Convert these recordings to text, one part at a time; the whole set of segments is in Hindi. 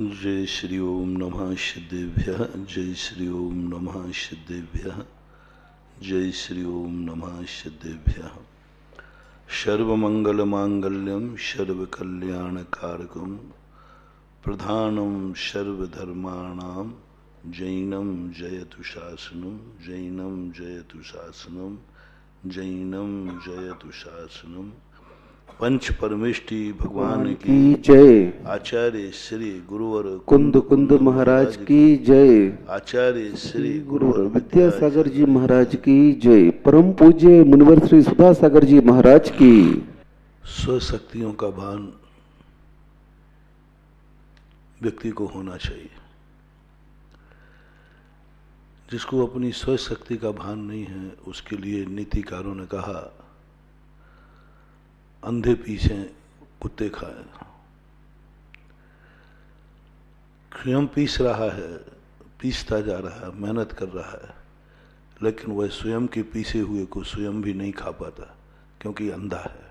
जय श्री ओम नमः सिद्धेभ्यः। जय श्री ओम नमः सिद्धेभ्यः। जय श्री ओम नमः सिद्धेभ्यः। सर्वमंगलमांगल्यं सर्वकल्याणकारकं प्रधानं सर्वधर्माणां जैनं जयतु शासनं। जैनं जयतु शासनं। जैनं जयतु शासनं। पंच परमेष्टि भगवान की जय। आचार्य श्री गुरुवर कुंद कुंद महाराज की जय। आचार्य श्री गुरुवर विद्यासागर जी महाराज की जय। परम पूज्य मुनिवर श्री सुधासागर जी महाराज की। स्वशक्तियों का भान व्यक्ति को होना चाहिए। जिसको अपनी स्वशक्ति का भान नहीं है उसके लिए नीतिकारों ने कहा अंधे पीछे कुत्ते खाए। स्वयं पीस रहा है, पीसता जा रहा है, मेहनत कर रहा है, लेकिन वह स्वयं के पीसे हुए को स्वयं भी नहीं खा पाता क्योंकि अंधा है।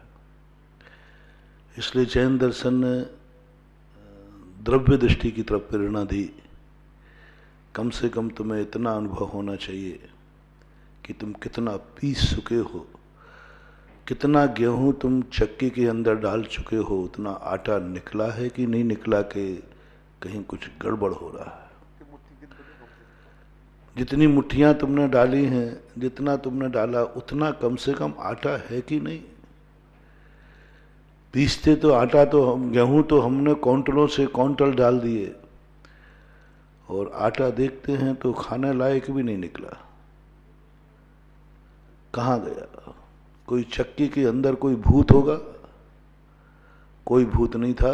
इसलिए जैन दर्शन ने द्रव्य दृष्टि की तरफ प्रेरणा दी। कम से कम तुम्हें इतना अनुभव होना चाहिए कि तुम कितना पीस चुके हो, कितना गेहूं तुम चक्की के अंदर डाल चुके हो, उतना आटा निकला है कि नहीं निकला के कहीं कुछ गड़बड़ हो रहा है। जितनी मुट्ठियां तुमने डाली हैं, जितना तुमने डाला उतना कम से कम आटा है कि नहीं। पीसते तो आटा तो हम गेहूं तो हमने क्विंटलों से क्विंटल डाल दिए और आटा देखते हैं तो खाने लायक भी नहीं निकला। कहाँ गया? कोई चक्की के अंदर कोई भूत होगा? कोई भूत नहीं था,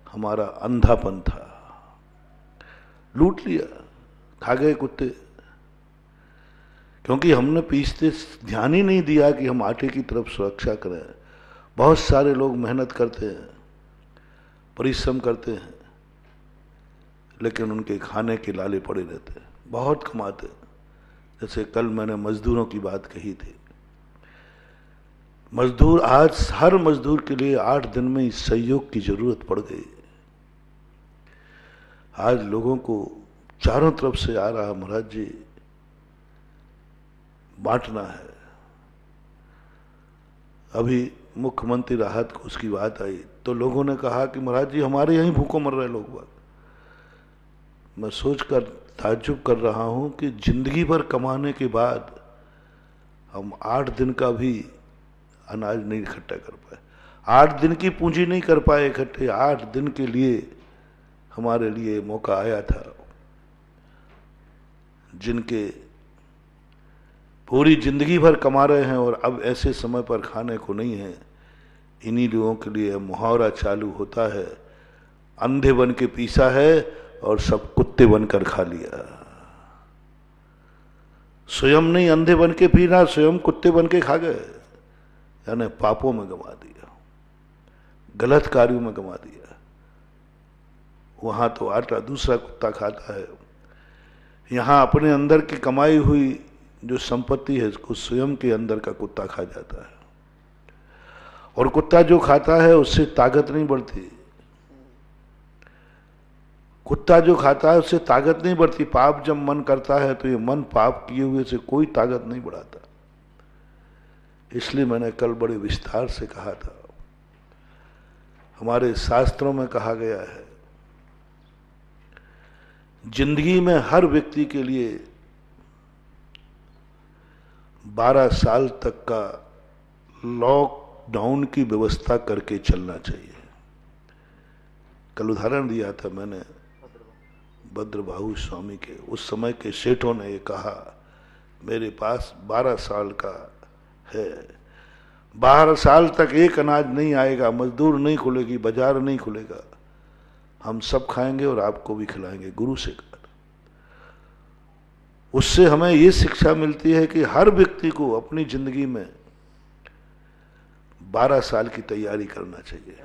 हमारा अंधापन था। लूट लिया, खा गए कुत्ते। क्योंकि हमने पीसते ध्यान ही नहीं दिया कि हम आटे की तरफ सुरक्षा करें। बहुत सारे लोग मेहनत करते हैं, परिश्रम करते हैं, लेकिन उनके खाने के लाले पड़े रहते हैं, बहुत कमाते हैं। जैसे कल मैंने मजदूरों की बात कही थी। मजदूर आज हर मजदूर के लिए 8 दिन में इस सहयोग की जरूरत पड़ गई। आज लोगों को चारों तरफ से आ रहा महाराज जी बांटना है। अभी मुख्यमंत्री राहत को उसकी बात आई तो लोगों ने कहा कि महाराज जी हमारे यहीं भूखों मर रहे लोग बात। मैं सोचकर ताज्जुब कर रहा हूं कि जिंदगी भर कमाने के बाद हम 8 दिन का भी अनाज नहीं इकट्ठा कर पाए, 8 दिन की पूंजी नहीं कर पाए इकट्ठे। 8 दिन के लिए हमारे लिए मौका आया था। जिनके पूरी जिंदगी भर कमा रहे हैं और अब ऐसे समय पर खाने को नहीं है, इन्हीं लोगों के लिए मुहावरा चालू होता है, अंधे बन के पीसा है और सब कुत्ते बनकर खा लिया। स्वयं नहीं अंधे बन के पीना, स्वयं कुत्ते बन के खा गए। यानी पापों में गंवा दिया, गलत कार्यों में गंवा दिया। वहां तो आटा दूसरा कुत्ता खाता है, यहां अपने अंदर की कमाई हुई जो संपत्ति है उसको स्वयं के अंदर का कुत्ता खा जाता है। और कुत्ता जो खाता है उससे ताकत नहीं बढ़ती। कुत्ता जो खाता है उससे ताकत नहीं बढ़ती। पाप जब मन करता है तो ये मन पाप किए हुए से कोई ताकत नहीं बढ़ाता। इसलिए मैंने कल बड़े विस्तार से कहा था, हमारे शास्त्रों में कहा गया है जिंदगी में हर व्यक्ति के लिए 12 साल तक का लॉकडाउन की व्यवस्था करके चलना चाहिए। कल उदाहरण दिया था मैंने भद्रबाहु स्वामी के। उस समय के सेठों ने ये कहा मेरे पास 12 साल का है, 12 साल तक एक अनाज नहीं आएगा, मजदूर नहीं खुलेगी, बाजार नहीं खुलेगा, हम सब खाएंगे और आपको भी खिलाएंगे। गुरु से कहा। उससे हमें ये शिक्षा मिलती है कि हर व्यक्ति को अपनी जिंदगी में 12 साल की तैयारी करना चाहिए।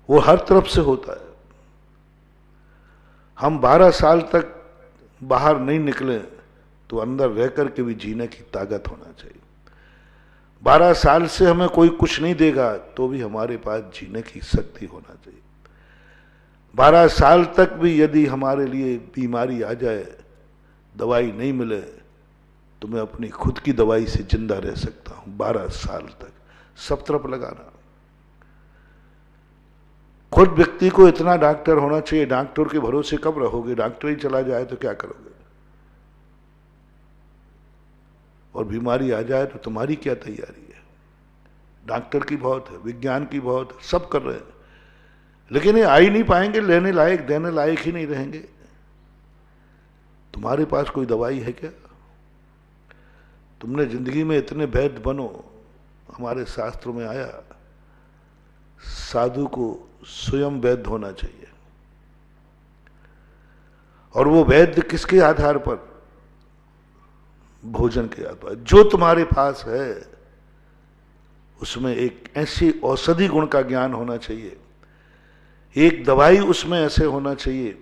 वो हर तरफ से होता है। हम 12 साल तक बाहर नहीं निकले तो अंदर रह करके भी जीने की ताकत होना चाहिए। 12 साल से हमें कोई कुछ नहीं देगा तो भी हमारे पास जीने की शक्ति होना चाहिए। 12 साल तक भी यदि हमारे लिए बीमारी आ जाए, दवाई नहीं मिले, तो मैं अपनी खुद की दवाई से जिंदा रह सकता हूं 12 साल तक। सब तरफ लगाना। खुद व्यक्ति को इतना डॉक्टर होना चाहिए। डॉक्टर के भरोसे कब रहोगे? डॉक्टर ही चला जाए तो क्या करोगे? और बीमारी आ जाए तो तुम्हारी क्या तैयारी है? डॉक्टर की बहुत है, विज्ञान की बहुत है, सब कर रहे हैं, लेकिन ये आ ही नहीं पाएंगे, लेने लायक देने लायक ही नहीं रहेंगे। तुम्हारे पास कोई दवाई है क्या? तुमने जिंदगी में इतने वैद्य बनो। हमारे शास्त्रों में आया, साधु को स्वयं वैद्य होना चाहिए। और वो वैद्य किसके आधार पर? भोजन के आधार पर। जो तुम्हारे पास है उसमें एक ऐसी औषधि गुण का ज्ञान होना चाहिए, एक दवाई उसमें ऐसे होना चाहिए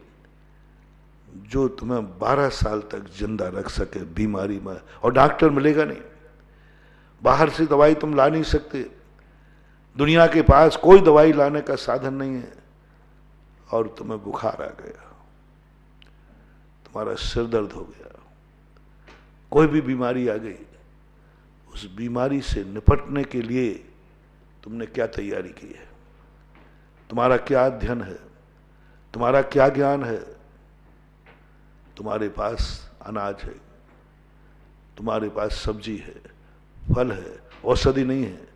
जो तुम्हें 12 साल तक जिंदा रख सके बीमारी में। और डॉक्टर मिलेगा नहीं, बाहर से दवाई तुम ला नहीं सकते, दुनिया के पास कोई दवाई लाने का साधन नहीं है। और तुम्हें बुखार आ गया, तुम्हारा सिर दर्द हो गया, कोई भी बीमारी आ गई, उस बीमारी से निपटने के लिए तुमने क्या तैयारी की है? तुम्हारा क्या अध्ययन है? तुम्हारा क्या ज्ञान है? तुम्हारे पास अनाज है, तुम्हारे पास सब्जी है, फल है, औषधि नहीं है।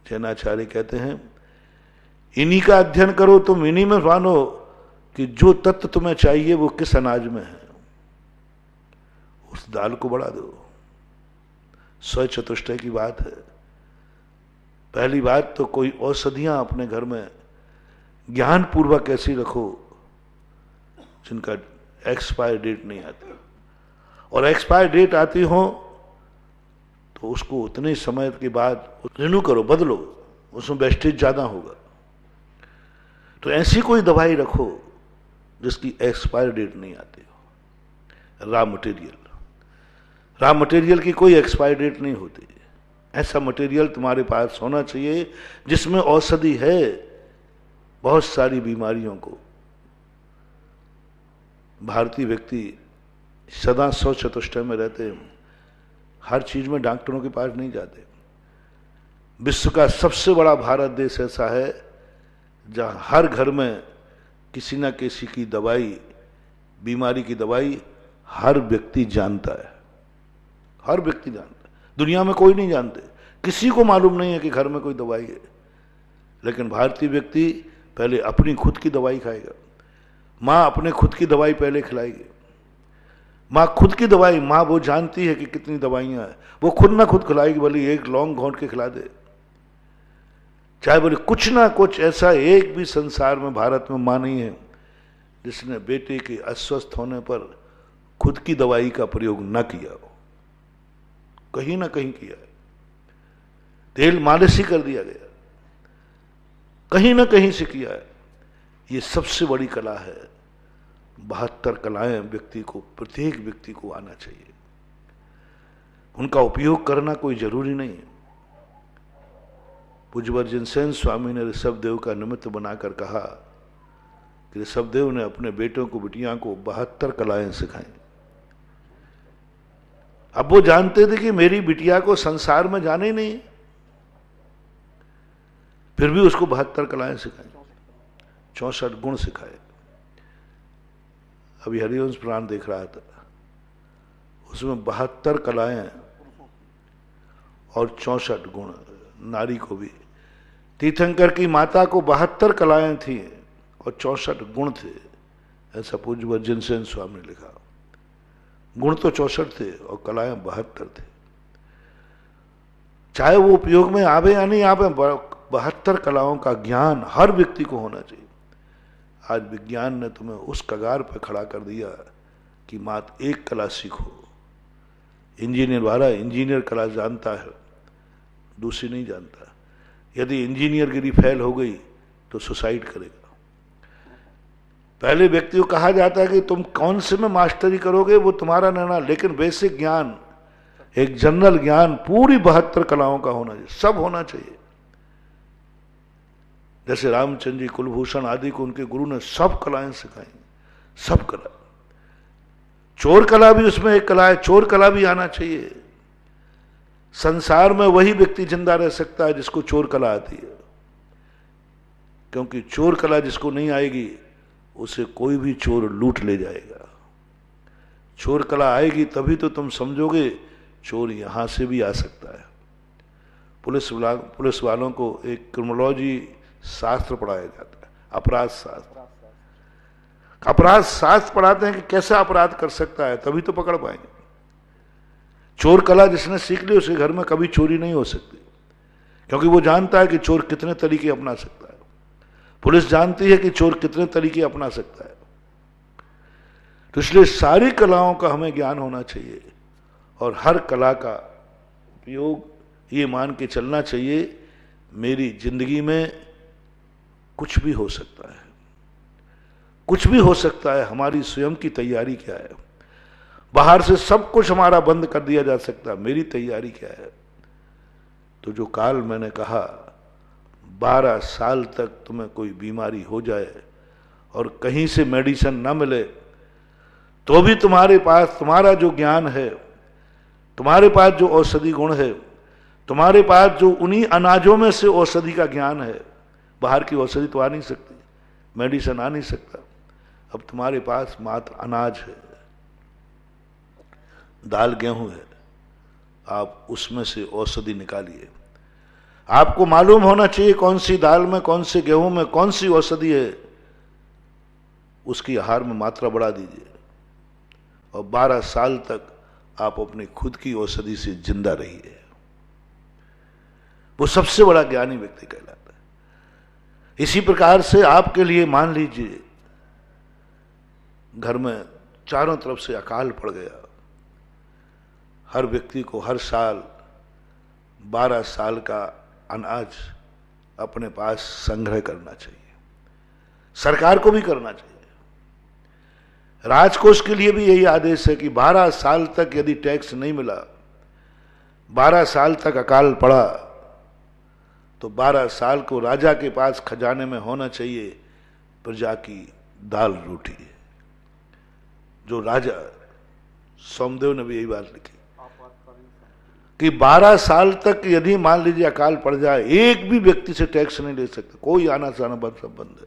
जैनाचार्य कहते हैं इन्हीं का अध्ययन करो, तुम इन्हीं में जानो कि जो तत्व तुम्हें चाहिए वो किस अनाज में है। उस दाल को बढ़ा दो। स्वय चतुष्टय की बात है। पहली बात तो कोई औषधियां अपने घर में ज्ञान पूर्वक ऐसी रखो जिनका एक्सपायर डेट नहीं आती, और एक्सपायर डेट आती हो तो उसको उतने समय के बाद रिन्यू करो, बदलो, उसमें वेस्टेज ज्यादा होगा। तो ऐसी कोई दवाई रखो जिसकी एक्सपायर डेट नहीं आती हो। रॉ मटेरियल की कोई एक्सपायर डेट नहीं होती। ऐसा मटेरियल तुम्हारे पास होना चाहिए जिसमें औषधि है बहुत सारी बीमारियों को। भारतीय व्यक्ति सदा सौ चतुष्टय में रहते हैं, हर चीज में डॉक्टरों के पास नहीं जाते। विश्व का सबसे बड़ा भारत देश ऐसा है जहां हर घर में किसी न किसी की दवाई, बीमारी की दवाई हर व्यक्ति जानता है। हर व्यक्ति जानता है। दुनिया में कोई नहीं जानते, किसी को मालूम नहीं है कि घर में कोई दवाई है। लेकिन भारतीय व्यक्ति पहले अपनी खुद की दवाई खाएगा। माँ अपने खुद की दवाई पहले खिलाएगी। माँ खुद की दवाई, माँ वो जानती है कि कितनी दवाइयां हैं, वो खुद ना खुद खिलाएगी, भले एक लौंग घोंट के खिला दे, चाहे बोले कुछ ना कुछ। ऐसा एक भी संसार में, भारत में माँ नहीं है जिसने बेटे के अस्वस्थ होने पर खुद की दवाई का प्रयोग न किया हो। कहीं ना कहीं किया है। तेल मालिश ही कर दिया गया, कहीं ना कहीं से किया है। ये सबसे बड़ी कला है। 72 कलाएं व्यक्ति को, प्रत्येक व्यक्ति को आना चाहिए। उनका उपयोग करना कोई जरूरी नहीं है। पूज्य वर्जिनसेन स्वामी ने ऋषभदेव का निमित्त बनाकर कहा कि ऋषभदेव ने अपने बेटों को, बिटियां को 72 कलाएं सिखाई। अब वो जानते थे कि मेरी बिटिया को संसार में जाने ही नहीं है, फिर भी उसको 72 कलाएं सिखाई, 64 गुण सिखाए। अभी हरिवंश पुराण देख रहा था, उसमें 72 कलाएं और 64 गुण। नारी को भी, तीर्थंकर की माता को 72 कलाएं थी और 64 गुण थे, ऐसा पूज्य वर्जिनसेन स्वामी ने लिखा। गुण तो 64 थे और कलाएं 72 थे। चाहे वो उपयोग में आवे या नहीं आवे, 72 कलाओं का ज्ञान हर व्यक्ति को होना चाहिए। आज विज्ञान ने तुम्हें उस कगार पर खड़ा कर दिया कि मात्र एक कला सीखो। इंजीनियर वाला इंजीनियर कला जानता है, दूसरी नहीं जानता। यदि इंजीनियर गिरी फेल हो गई तो सुसाइड करेगा। पहले व्यक्ति को कहा जाता है कि तुम कौन से में मास्टरी करोगे वो तुम्हारा निर्णय, लेकिन बेसिक ज्ञान, एक जनरल ज्ञान पूरी 72 कलाओं का होना चाहिए, सब होना चाहिए। जैसे रामचंद्र जी, कुलभूषण आदि को उनके गुरु ने सब कलाएं सिखाई, सब कला। चोर कला भी उसमें एक कला है, चोर कला भी आना चाहिए। संसार में वही व्यक्ति जिंदा रह सकता है जिसको चोर कला आती है, क्योंकि चोर कला जिसको नहीं आएगी उसे कोई भी चोर लूट ले जाएगा। चोर कला आएगी तभी तो तुम समझोगे चोर यहां से भी आ सकता है। पुलिस वालों को एक क्रिमिनोलॉजी शास्त्र पढ़ाया जाता है, अपराध शास्त्र। अपराध शास्त्र पढ़ाते हैं कि कैसा अपराध कर सकता है, तभी तो पकड़ पाएंगे। चोर कला जिसने सीख ली उसके घर में कभी चोरी नहीं हो सकती, क्योंकि वो जानता है कि चोर कितने तरीके अपना सकता है। पुलिस जानती है कि चोर कितने तरीके अपना सकता है। तो इसलिए सारी कलाओं का हमें ज्ञान होना चाहिए और हर कला का उपयोग ये मान के चलना चाहिए मेरी जिंदगी में कुछ भी हो सकता है, कुछ भी हो सकता है। हमारी स्वयं की तैयारी क्या है? बाहर से सब कुछ हमारा बंद कर दिया जा सकता है, मेरी तैयारी क्या है? तो जो काल मैंने कहा 12 साल तक तुम्हें कोई बीमारी हो जाए और कहीं से मेडिसिन ना मिले तो भी तुम्हारे पास तुम्हारा जो ज्ञान है, तुम्हारे पास जो औषधि गुण है, तुम्हारे पास जो उन्हीं अनाजों में से औषधि का ज्ञान है। बाहर की औषधि तो आ नहीं सकती, मेडिसिन आ नहीं सकता। अब तुम्हारे पास मात्र अनाज है, दाल गेहूं है, आप उसमें से औषधि निकालिए। आपको मालूम होना चाहिए कौन सी दाल में, कौन से गेहूं में कौन सी औषधि है, उसकी आहार में मात्रा बढ़ा दीजिए और 12 साल तक आप अपनी खुद की औषधि से जिंदा रहिए। वो सबसे बड़ा ज्ञानी व्यक्ति कहलाता है। इसी प्रकार से आपके लिए मान लीजिए घर में चारों तरफ से अकाल पड़ गया, हर व्यक्ति को हर साल 12 साल का अनाज अपने पास संग्रह करना चाहिए। सरकार को भी करना चाहिए, राजकोष के लिए भी यही आदेश है कि 12 साल तक यदि टैक्स नहीं मिला, 12 साल तक अकाल पड़ा, तो 12 साल को राजा के पास खजाने में होना चाहिए प्रजा की दाल रोटी। जो राजा सोमदेव ने भी यही बात लिखी कि 12 साल तक यदि मान लीजिए अकाल पड़ जाए, एक भी व्यक्ति से टैक्स नहीं ले सकते, कोई आना जाना बंद है,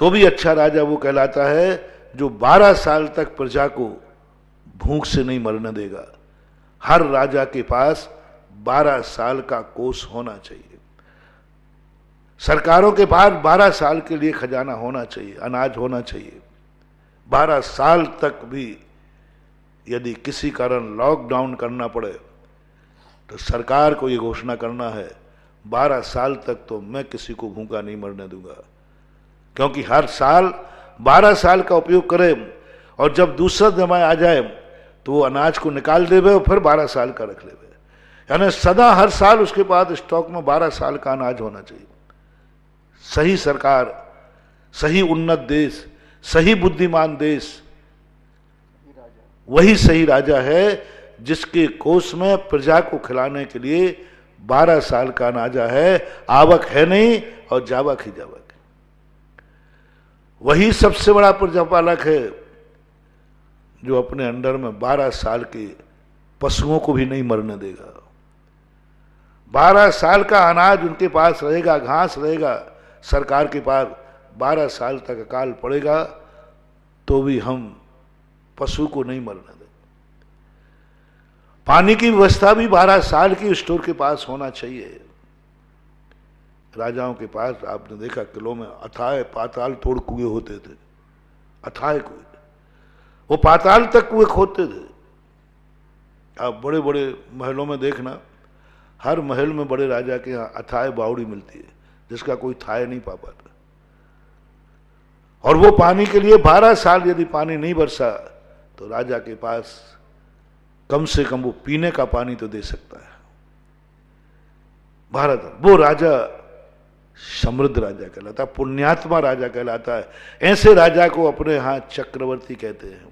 तो भी अच्छा राजा वो कहलाता है जो 12 साल तक प्रजा को भूख से नहीं मरने देगा। हर राजा के पास 12 साल का कोष होना चाहिए। सरकारों के पास 12 साल के लिए खजाना होना चाहिए, अनाज होना चाहिए। 12 साल तक भी यदि किसी कारण लॉकडाउन करना पड़े तो सरकार को ये घोषणा करना है 12 साल तक तो मैं किसी को भूखा नहीं मरने दूंगा, क्योंकि हर साल 12 साल का उपयोग करें और जब दूसरा समय आ जाए तो वो अनाज को निकाल देवे और फिर 12 साल का रख लेवे। यानी सदा हर साल उसके पास स्टॉक में 12 साल का अनाज होना चाहिए। सही सरकार, सही उन्नत देश, सही बुद्धिमान देश वही सही राजा है जिसके कोष में प्रजा को खिलाने के लिए 12 साल का अनाज है। आवक है नहीं और जावक ही जावक है। वही सबसे बड़ा प्रजापालक है जो अपने अंडर में 12 साल के पशुओं को भी नहीं मरने देगा। 12 साल का अनाज उनके पास रहेगा, घास रहेगा, सरकार के पास 12 साल तक अकाल पड़ेगा तो भी हम पशु को नहीं मरने दें। पानी की व्यवस्था भी 12 साल की स्टोर के पास होना चाहिए। राजाओं के पास आपने देखा किलों में अथाह पाताल तोड़ कुएं होते थे, अथाह कुएं, वो पाताल तक कुएं खोदते थे। आप बड़े बड़े महलों में देखना, हर महल में बड़े राजा के यहाँ अथाह बावड़ी मिलती है जिसका कोई थाह नहीं पा पाता। और वो पानी के लिए 12 साल यदि पानी नहीं बरसा तो राजा के पास कम से कम वो पीने का पानी तो दे सकता है। भारत वो राजा समृद्ध राजा कहलाता है, पुण्यात्मा राजा कहलाता है। ऐसे राजा को अपने यहां चक्रवर्ती कहते हैं,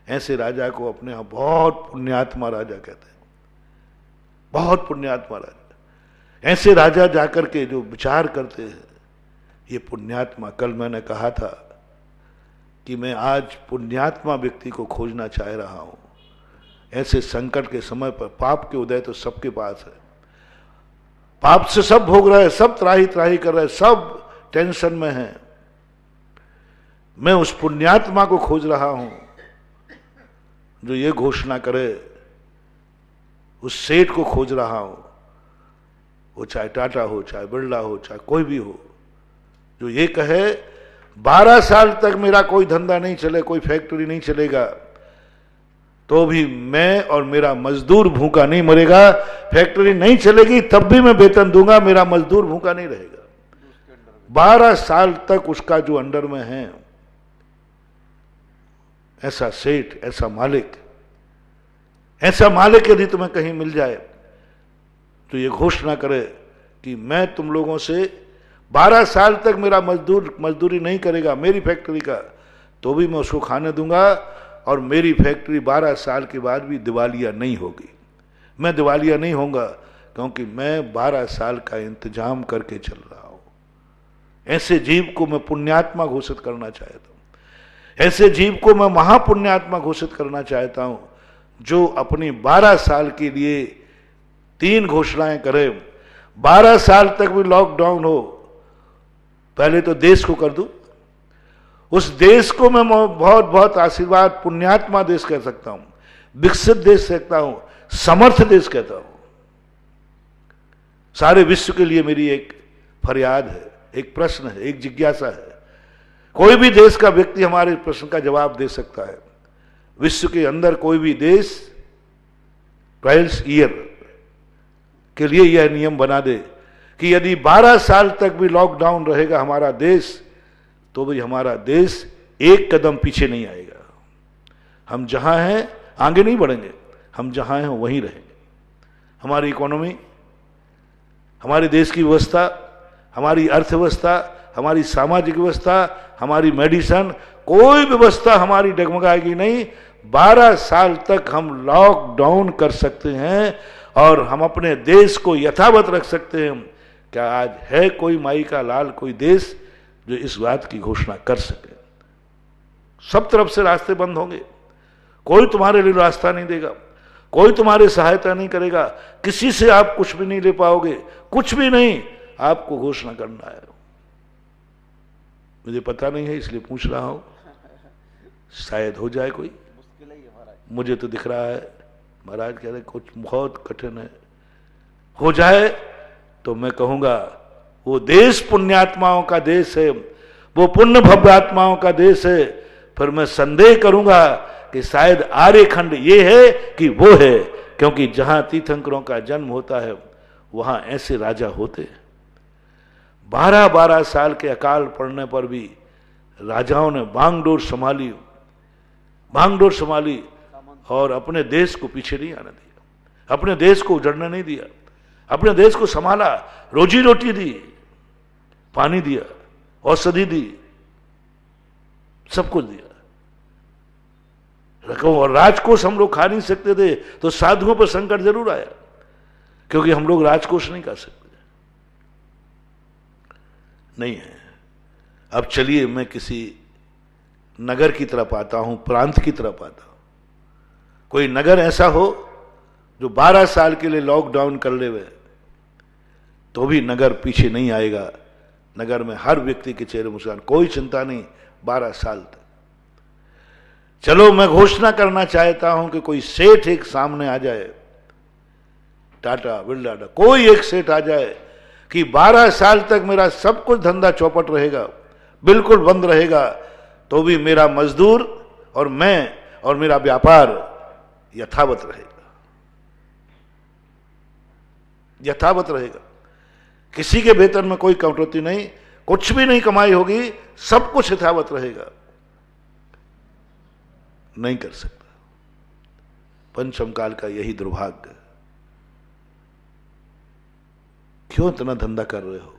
ऐसे राजा को अपने यहां बहुत पुण्यात्मा राजा कहते हैं, बहुत पुण्यात्मा राजा। ऐसे राजा जाकर के जो विचार करते हैं ये पुण्यात्मा, कल मैंने कहा था कि मैं आज पुण्यात्मा व्यक्ति को खोजना चाह रहा हूं। ऐसे संकट के समय पर पाप के उदय तो सबके पास है, पाप से सब भोग रहे हैं, सब त्राही त्राही कर रहे हैं, सब टेंशन में हैं। मैं उस पुण्यात्मा को खोज रहा हूं जो ये घोषणा करे, उस सेठ को खोज रहा हूं, वो चाहे टाटा हो, चाहे बिरला हो, चाहे कोई भी हो, जो ये कहे 12 साल तक मेरा कोई धंधा नहीं चले, कोई फैक्ट्री नहीं चलेगा, तो भी मैं और मेरा मजदूर भूखा नहीं मरेगा। फैक्ट्री नहीं चलेगी तब भी मैं वेतन दूंगा, मेरा मजदूर भूखा नहीं रहेगा। 12 साल तक उसका जो अंडर में है, ऐसा सेठ, ऐसा मालिक यदि तुम्हें कहीं मिल जाए तो ये घोषणा करे कि मैं तुम लोगों से 12 साल तक मेरा मजदूरी नहीं करेगा मेरी फैक्ट्री का, तो भी मैं उसको खाने दूंगा, और मेरी फैक्ट्री 12 साल के बाद भी दिवालिया नहीं होगी। मैं दिवालिया नहीं होऊंगा क्योंकि मैं 12 साल का इंतजाम करके चल रहा हूं। ऐसे जीव को मैं पुण्यात्मा घोषित करना चाहता हूं। ऐसे जीव को मैं महापुण्यात्मा घोषित करना चाहता हूं, जो अपनी 12 साल के लिए 3 घोषणाएं करे। 12 साल तक भी लॉकडाउन हो, पहले तो देश को कर दूं, उस देश को मैं बहुत बहुत आशीर्वाद पुण्यात्मा देश कह सकता हूं, विकसित देश कहता हूं, समर्थ देश कहता हूं। सारे विश्व के लिए मेरी एक फरियाद है, एक प्रश्न है, एक जिज्ञासा है। कोई भी देश का व्यक्ति हमारे प्रश्न का जवाब दे सकता है। विश्व के अंदर कोई भी देश 12 ईयर के लिए यह नियम बना दे कि यदि 12 साल तक भी लॉकडाउन रहेगा हमारा देश, तो भी हमारा देश एक कदम पीछे नहीं आएगा। हम जहां हैं आगे नहीं बढ़ेंगे, हम जहां हैं वहीं रहेंगे। हमारी इकोनॉमी, हमारे देश की व्यवस्था, हमारी अर्थव्यवस्था, हमारी सामाजिक व्यवस्था, हमारी मेडिसिन, कोई व्यवस्था हमारी डगमगाएगी नहीं। 12 साल तक हम लॉकडाउन कर सकते हैं और हम अपने देश को यथावत रख सकते हैं। क्या आज है कोई माई का लाल, कोई देश जो इस बात की घोषणा कर सके? सब तरफ से रास्ते बंद होंगे, कोई तुम्हारे लिए रास्ता नहीं देगा, कोई तुम्हारी सहायता नहीं करेगा, किसी से आप कुछ भी नहीं ले पाओगे, कुछ भी नहीं। आपको घोषणा करना है। मुझे पता नहीं है इसलिए पूछ रहा हूं, शायद हो जाए कोई। मुझे तो दिख रहा है महाराज कह रहे कुछ बहुत कठिन है, हो जाए तो मैं कहूंगा वो देश पुण्यात्माओं का देश है, वो पुण्य भव्यात्माओं का देश है। फिर मैं संदेह करूंगा कि शायद आर्यखंड ये है कि वो है, क्योंकि जहां तीर्थंकरों का जन्म होता है वहां ऐसे राजा होते हैं। 12-12 साल के अकाल पड़ने पर भी राजाओं ने बांगडोर संभाली और अपने देश को पीछे नहीं आने दिया, अपने देश को उजड़ने नहीं दिया, अपने देश को संभाला, रोजी रोटी दी, पानी दिया, औषधि दी, सब कुछ दिया। और राजकोष हम लोग खा नहीं सकते थे तो साधुओं पर संकट जरूर आया, क्योंकि हम लोग राजकोष नहीं खा सकते नहीं है। अब चलिए मैं किसी नगर की तरफ आता हूं, प्रांत की तरफ आता हूं। कोई नगर ऐसा हो जो 12 साल के लिए लॉकडाउन कर ले हुए, तो भी नगर पीछे नहीं आएगा। नगर में हर व्यक्ति के चेहरे मुस्कान, कोई चिंता नहीं 12 साल तक। चलो मैं घोषणा करना चाहता हूं कि कोई सेठ एक सामने आ जाए, टाटा बिरला कोई एक सेठ आ जाए कि 12 साल तक मेरा सब कुछ धंधा चौपट रहेगा, बिल्कुल बंद रहेगा, तो भी मेरा मजदूर और मैं और मेरा व्यापार यथावत रहेगा। किसी के वेतन में कोई कटौती नहीं, कुछ भी नहीं कमाई होगी, सब कुछ यथावत रहेगा। नहीं कर सकता। पंचम काल का यही दुर्भाग्य। क्यों इतना धंधा कर रहे हो,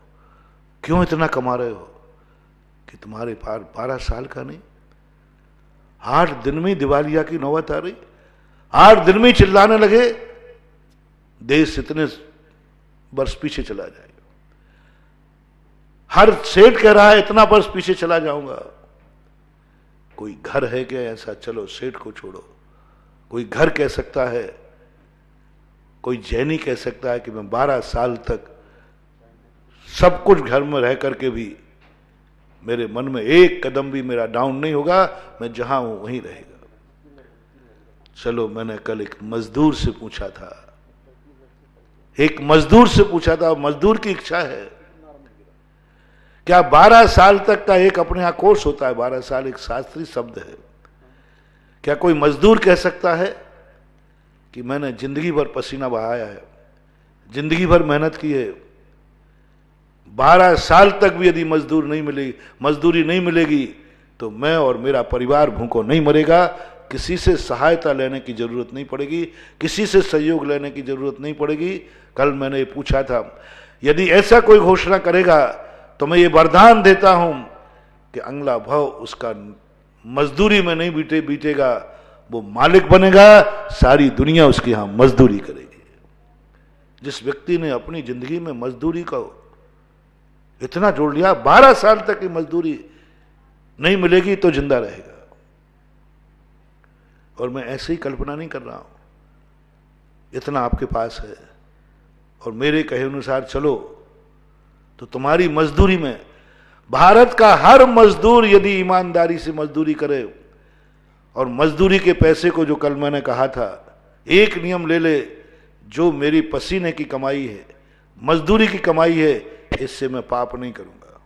क्यों इतना कमा रहे हो कि तुम्हारे पास 12 साल का नहीं, 8 दिन में दिवालिया की नौबत आ रही, 8 दिन में चिल्लाने लगे, देश इतने वर्ष पीछे चला जाएगा। हर सेठ कह रहा है इतना वर्ष पीछे चला जाऊंगा। कोई घर है क्या ऐसा? चलो सेठ को छोड़ो, कोई घर कह सकता है, कोई जैनी कह सकता है कि मैं 12 साल तक सब कुछ घर में रह करके भी मेरे मन में एक कदम भी मेरा डाउन नहीं होगा, मैं जहां हूं वहीं रहेगा। चलो, मैंने कल एक मजदूर से पूछा था, मजदूर की इच्छा है क्या 12 साल तक का एक अपने यहां कोर्स होता है, 12 साल एक शास्त्रीय शब्द है। क्या कोई मजदूर कह सकता है कि मैंने जिंदगी भर पसीना बहाया है, जिंदगी भर मेहनत की है, 12 साल तक भी यदि मजदूरी नहीं मिलेगी तो मैं और मेरा परिवार भूखों नहीं मरेगा, किसी से सहायता लेने की जरूरत नहीं पड़ेगी, किसी से सहयोग लेने की जरूरत नहीं पड़ेगी। कल मैंने ये पूछा था, यदि ऐसा कोई घोषणा करेगा तो मैं ये वरदान देता हूं कि अगला भव उसका मजदूरी में नहीं बीतेगा, वो मालिक बनेगा, सारी दुनिया उसके यहां मजदूरी करेगी। जिस व्यक्ति ने अपनी जिंदगी में मजदूरी को इतना जोड़ लिया, 12 साल तक की मजदूरी नहीं मिलेगी तो जिंदा रहेगा। और मैं ऐसे ही कल्पना नहीं कर रहा हूं, इतना आपके पास है और मेरे कहे अनुसार चलो तो तुम्हारी मजदूरी में भारत का हर मजदूर यदि ईमानदारी से मजदूरी करे और मजदूरी के पैसे को, जो कल मैंने कहा था, एक नियम ले ले, जो मेरी पसीने की कमाई है, मजदूरी की कमाई है, इससे मैं पाप नहीं करूंगा,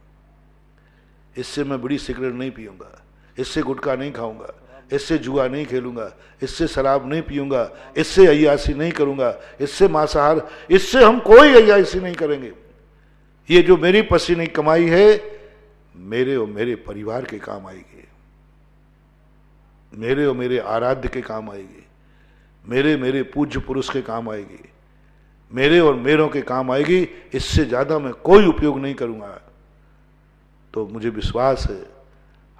इससे मैं बीड़ी सिगरेट नहीं पीऊंगा, इससे गुटखा नहीं खाऊंगा, इससे जुआ नहीं खेलूंगा, इससे शराब नहीं पीऊंगा, इससे अय्यासी नहीं करूंगा, इससे मांसाहार, इससे हम कोई अय्यासी नहीं करेंगे। ये जो मेरी पसीने की कमाई है मेरे और मेरे परिवार के काम आएगी, मेरे और मेरे आराध्य के काम आएगी, मेरे पूज्य पुरुष के काम आएगी, मेरे और मेरों के काम आएगी, इससे ज्यादा मैं कोई उपयोग नहीं करूंगा। तो मुझे विश्वास है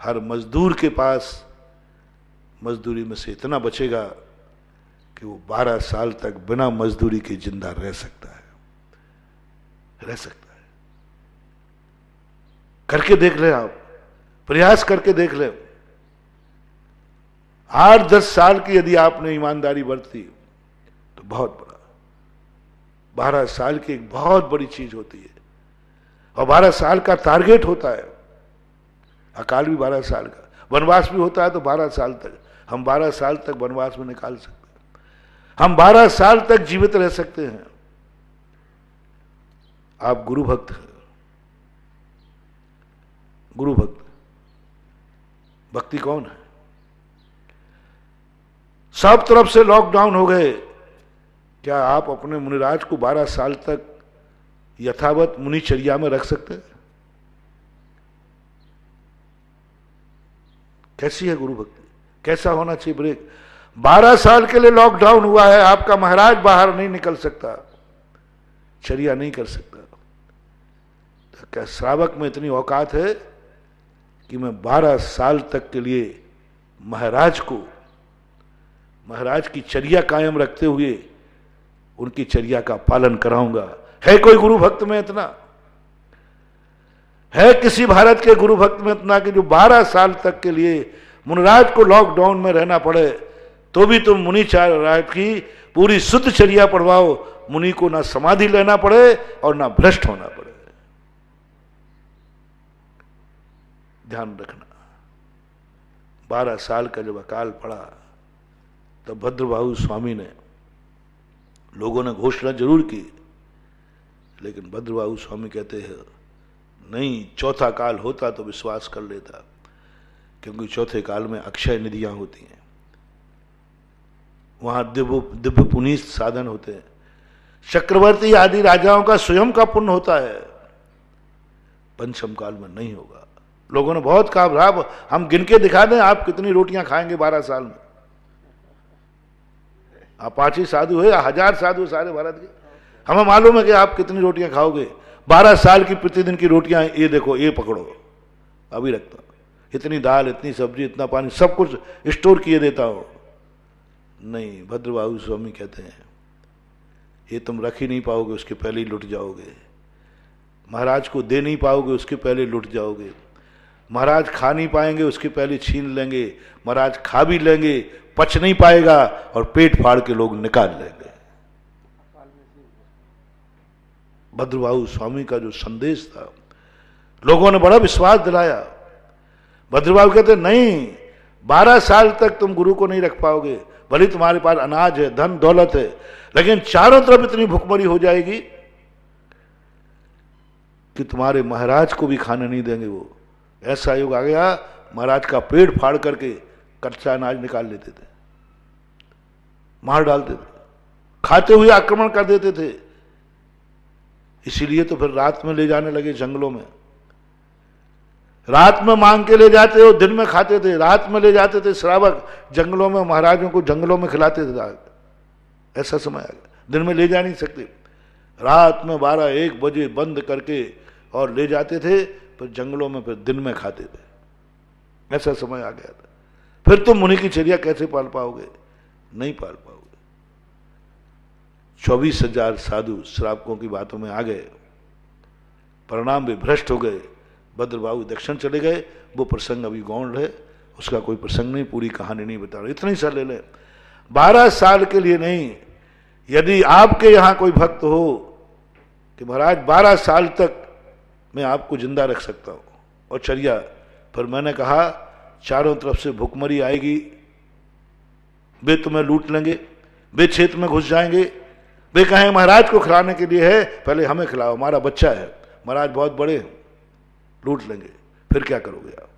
हर मजदूर के पास मजदूरी में से इतना बचेगा कि वो 12 साल तक बिना मजदूरी के जिंदा रह सकता है, करके देख ले, आप प्रयास करके देख ले। 8-10 साल की यदि आपने ईमानदारी बरती तो बहुत बड़ा, 12 साल की एक बहुत बड़ी चीज होती है। और 12 साल का टारगेट होता है, अकाल भी 12 साल का, वनवास भी होता है तो 12 साल तक, हम 12 साल तक वनवास में निकाल सकते हैं, हम 12 साल तक जीवित रह सकते हैं। आप गुरु भक्त हैं, गुरु भक्त, भक्ति कौन है? सब तरफ से लॉकडाउन हो गए, क्या आप अपने मुनिराज को 12 साल तक यथावत मुनिचर्या में रख सकते हैं? कैसी है गुरु भक्ति? कैसा होना चाहिए ब्रेक? 12 साल के लिए लॉकडाउन हुआ है, आपका महाराज बाहर नहीं निकल सकता, चर्या नहीं कर सकता, तो क्या श्रावक में इतनी औकात है कि मैं 12 साल तक के लिए महाराज की चर्या कायम रखते हुए उनकी चर्या का पालन कराऊंगा? है कोई गुरु भक्त में इतना? है किसी भारत के गुरु भक्त में इतना कि जो 12 साल तक के लिए मुनिराज को लॉकडाउन में रहना पड़े तो भी तुम मुनि राज की पूरी शुद्ध चर्या पढ़वाओ, मुनि को ना समाधि लेना पड़े और ना भ्रष्ट होना पड़े? ध्यान रखना, 12 साल का जब अकाल पड़ा तो भद्रबाहु स्वामी ने, लोगों ने घोषणा जरूर की, लेकिन भद्रबाहु स्वामी कहते हैं नहीं, चौथा काल होता तो विश्वास कर लेता, क्योंकि चौथे काल में अक्षय निधियां होती हैं, वहां दिव्य पुनीत साधन होते हैं, चक्रवर्ती आदि राजाओं का स्वयं का पुण्य होता है, पंचम काल में नहीं होगा। लोगों ने बहुत कहा, साहब हम गिन के दिखा दें आप कितनी रोटियां खाएंगे 12 साल में? आप 5 ही साधु है, 1000 साधु सारे भारत के, हमें मालूम है कि आप कितनी रोटियां खाओगे। 12 साल की प्रतिदिन की रोटियां, ये देखो, ये पकड़ो, अभी रखता, इतनी दाल, इतनी सब्जी, इतना पानी, सब कुछ स्टोर किए देता हो। नहीं, भद्रबाहु स्वामी कहते हैं ये तुम रख ही नहीं पाओगे, उसके पहले ही लुट जाओगे। महाराज को दे नहीं पाओगे उसके पहले लुट जाओगे, महाराज खा नहीं पाएंगे उसके पहले छीन लेंगे, महाराज खा भी लेंगे पच नहीं पाएगा और पेट फाड़ के लोग निकाल लेंगे। भद्रबाहु स्वामी का जो संदेश था लोगों ने बड़ा विश्वास दिलाया। भद्रबाहु कहते नहीं, 12 साल तक तुम गुरु को नहीं रख पाओगे, भले तुम्हारे पास अनाज है, धन दौलत है, लेकिन चारों तरफ इतनी भुखमरी हो जाएगी कि तुम्हारे महाराज को भी खाने नहीं देंगे। वो ऐसा युग आ गया, महाराज का पेट फाड़ करके कच्चा अनाज निकाल लेते थे, मार डालते थे, खाते हुए आक्रमण कर देते थे। इसीलिए तो फिर रात में ले जाने लगे जंगलों में, रात में मांग के ले जाते हो, दिन में खाते थे, रात में ले जाते थे श्रावक जंगलों में, महाराजों को जंगलों में खिलाते थे। ऐसा समय आ गया, दिन में ले जा नहीं सकते, रात में 12-1 बजे बंद करके और ले जाते थे, फिर जंगलों में फिर दिन में खाते थे। ऐसा समय आ गया था। फिर तुम मुनि की चर्या कैसे पाल पाओगे? नहीं पाल पाओगे। 24,000 साधु श्रावकों की बातों में आ गए, परिणाम भी भ्रष्ट हो गए। भद्रबाहु दक्षिण चले गए, वो प्रसंग अभी गौण रहे, उसका कोई प्रसंग नहीं, पूरी कहानी नहीं बता रहा, इतना ही सा ले लें। 12 साल के लिए नहीं, यदि आपके यहां कोई भक्त हो कि महाराज 12 साल तक मैं आपको जिंदा रख सकता हूं और चर्या, फिर मैंने कहा चारों तरफ से भुखमरी आएगी, वे तुम्हें लूट लेंगे, वे क्षेत्र में घुस जाएंगे, वे कहें महाराज को खिलाने के लिए है, पहले हमें खिलाओ, हमारा बच्चा है, महाराज बहुत बड़े हैं, लूट लेंगे, फिर क्या करोगे आप?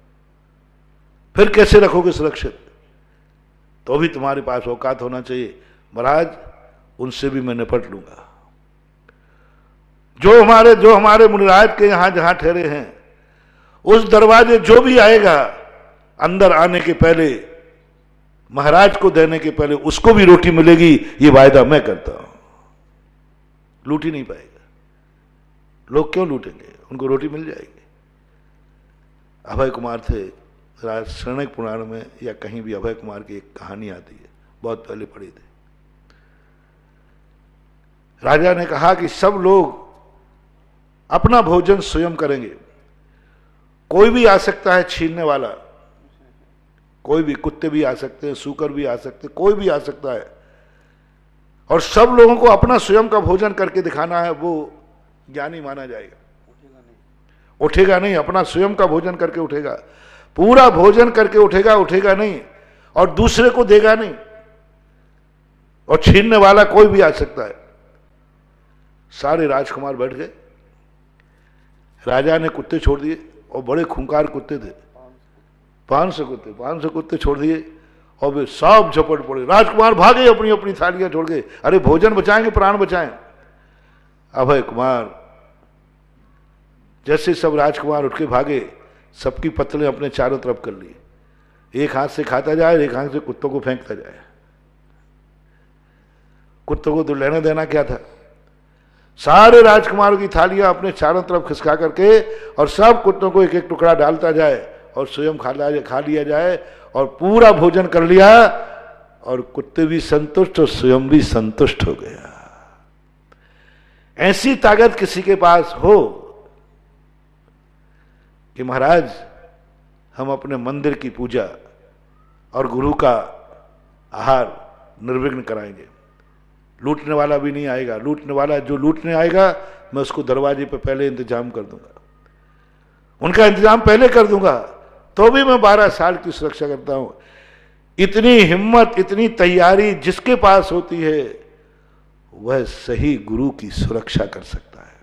फिर कैसे रखोगे सुरक्षित? तो भी तुम्हारे पास औकात होना चाहिए, महाराज उनसे भी मैं निपट लूंगा। जो हमारे मुनिराज के यहां जहां ठहरे हैं, उस दरवाजे जो भी आएगा अंदर आने के पहले, महाराज को देने के पहले उसको भी रोटी मिलेगी, ये वायदा मैं करता हूं। लूट ही नहीं पाएगा। लोग क्यों लूटेंगे? उनको रोटी मिल जाएगी। अभय कुमार थे, शरणक पुराण में या कहीं भी अभय कुमार की एक कहानी आती है, बहुत पहले पढ़ी थी। राजा ने कहा कि सब लोग अपना भोजन स्वयं करेंगे, कोई भी आ सकता है छीनने वाला, कोई भी, कुत्ते भी आ सकते हैं, सूकर भी आ सकते हैं, कोई भी आ सकता है, और सब लोगों को अपना स्वयं का भोजन करके दिखाना है, वो ज्ञानी माना जाएगा। उठेगा नहीं, अपना स्वयं का भोजन करके उठेगा, पूरा भोजन करके उठेगा नहीं, और दूसरे को देगा नहीं, और छीनने वाला कोई भी आ सकता है। सारे राजकुमार बैठ गए, राजा ने कुत्ते छोड़ दिए, और बड़े खूंखार कुत्ते थे, 500 कुत्ते छोड़ दिए, और वे सब झपट पड़े। राजकुमार भागे अपनी अपनी थालियां छोड़ गए, अरे भोजन बचाएंगे, प्राण बचाएं। अभय कुमार जैसे सब राजकुमार उठ के भागे, सबकी पत्तलें अपने चारों तरफ कर ली, एक हाथ से खाता जाए, एक हाथ से कुत्तों को फेंकता जाए। कुत्तों को तो लेना देना क्या था? सारे राजकुमारों की थालियां अपने चारों तरफ खिसका करके और सब कुत्तों को एक एक टुकड़ा डालता जाए और स्वयं खा लिया जाए, और पूरा भोजन कर लिया, और कुत्ते भी संतुष्ट और स्वयं भी संतुष्ट हो गया। ऐसी ताकत किसी के पास हो कि महाराज हम अपने मंदिर की पूजा और गुरु का आहार निर्विघ्न कराएंगे, लूटने वाला भी नहीं आएगा, लूटने वाला जो लूटने आएगा मैं उसको दरवाजे पे पहले इंतजाम कर दूंगा, उनका इंतजाम पहले कर दूंगा, तो भी मैं 12 साल की सुरक्षा करता हूं। इतनी हिम्मत, इतनी तैयारी जिसके पास होती है वह सही गुरु की सुरक्षा कर सकता है,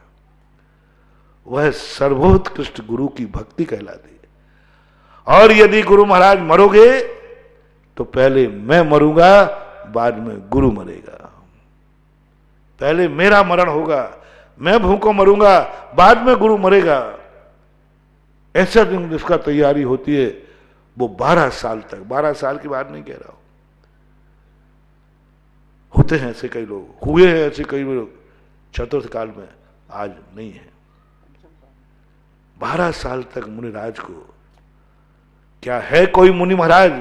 वह सर्वोत्कृष्ट गुरु की भक्ति कहलाती है। और यदि गुरु महाराज मरोगे तो पहले मैं मरूंगा, बाद में गुरु मरेगा, पहले मेरा मरण होगा, मैं भूखों मरूंगा, बाद में गुरु मरेगा। ऐसा दिन जिसका तैयारी होती है वो 12 साल तक, 12 साल की बात नहीं कह रहा हूं, होते हैं ऐसे कई लोग, हुए हैं ऐसे कई लोग चतुर्थ काल में, आज नहीं है। 12 साल तक मुनिराज को, क्या है कोई मुनि महाराज,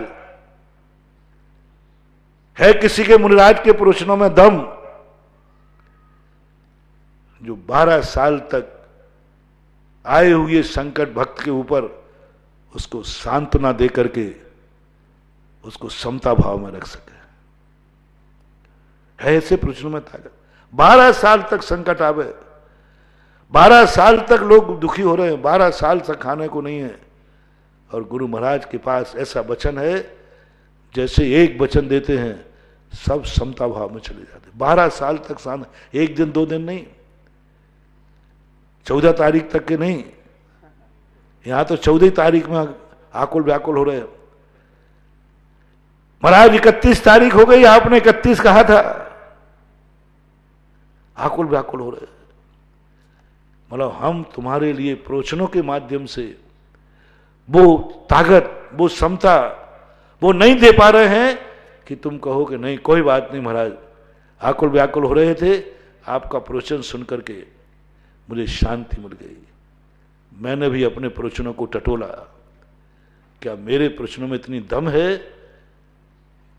है किसी के मुनिराज के प्रवचनों में दम जो 12 साल तक आए हुए संकट भक्त के ऊपर उसको सांत्वना दे करके उसको समता भाव में रख सके। है ऐसे प्रश्नों में ताकत। 12 साल तक संकट आवे, 12 साल तक लोग दुखी हो रहे हैं, 12 साल तक खाने को नहीं है, और गुरु महाराज के पास ऐसा वचन है जैसे एक वचन देते हैं सब समता भाव में चले जाते। 12 साल तक शांत, एक दिन 2 दिन नहीं, 14 तारीख तक के नहीं, यहां तो 14 तारीख में आकुल व्याकुल हो रहे हैं। महाराज 31 तारीख हो गई, आपने 31 कहा था, आकुल व्याकुल हो रहे। मतलब हम तुम्हारे लिए प्रवचनों के माध्यम से वो ताकत, वो समता वो नहीं दे पा रहे हैं कि तुम कहो कि नहीं कोई बात नहीं महाराज, आकुल व्याकुल हो रहे थे, आपका प्रवचन सुनकर के मुझे शांति मिल गई। मैंने भी अपने प्रवचनों को टटोला, क्या मेरे प्रवचनों में इतनी दम है